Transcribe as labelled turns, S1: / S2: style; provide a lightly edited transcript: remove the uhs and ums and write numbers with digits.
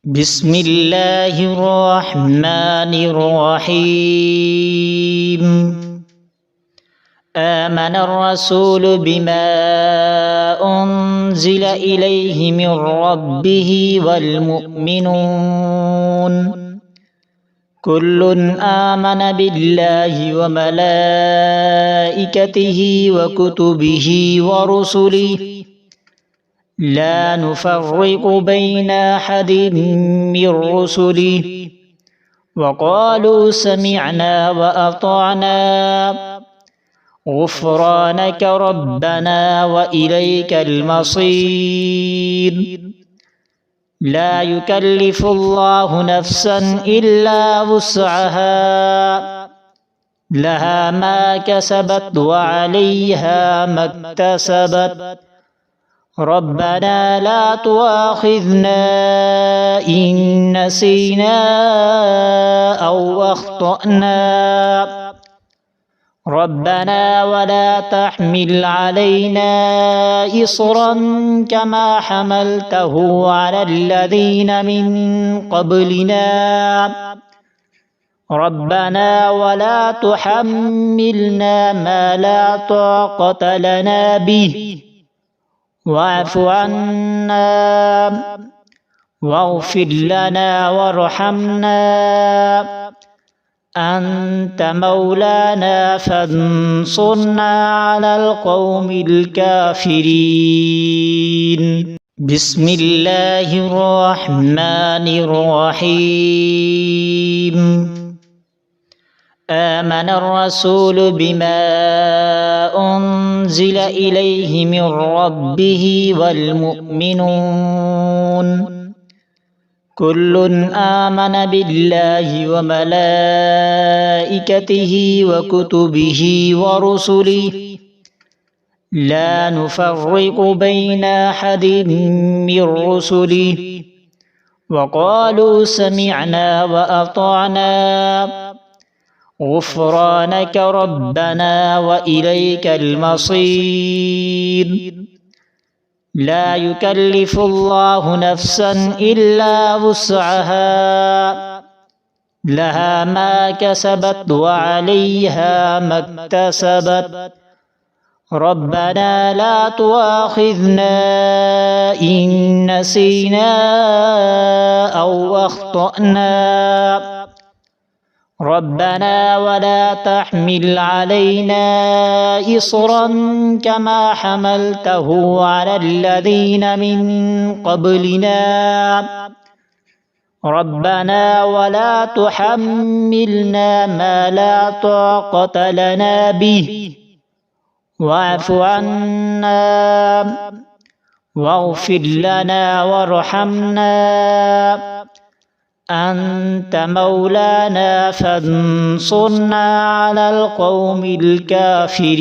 S1: بسم الله الرحمن الرحيم. آمن الرسول بما أنزل إليه من ربه والمؤمنون كل آمن بالله وملائكته وكتبه ورسله لا نفرق بين أحد من رسله وقالوا سمعنا وأطعنا غفرانك ربنا وإليك المصير. لا يكلف الله نفسا إلا وسعها لها ما كسبت وعليها ما اكتسبت ربنا لا تؤاخذنا إن نسينا أو أخطأنا ربنا ولا تحمل علينا إصرا كما حملته على الذين من قبلنا ربنا ولا تحملنا ما لا طاقة لنا به واعف عنا واغفر لنا وارحمنا أنت مولانا فانصرنا على القوم الكافرين. بسم الله الرحمن الرحيم. آمن الرسول بما أنزل إليه من ربه والمؤمنون كل آمن بالله وملائكته وكتبه ورسله لا نفرق بين أحد من رسله وقالوا سمعنا وأطعنا غفرانك ربنا وإليك المصير. لا يكلف الله نفسا إلا وسعها لها ما كسبت وعليها ما اكتسبت ربنا لا تؤاخذنا إن نسينا أو أخطأنا ربنا ولا تحمل علينا إصرا كما حملته على الذين من قبلنا ربنا ولا تحملنا ما لا طاقة لنا به واعف عنا واغفر لنا وارحمنا أنت مولانا فانصرنا على القوم الكافرين.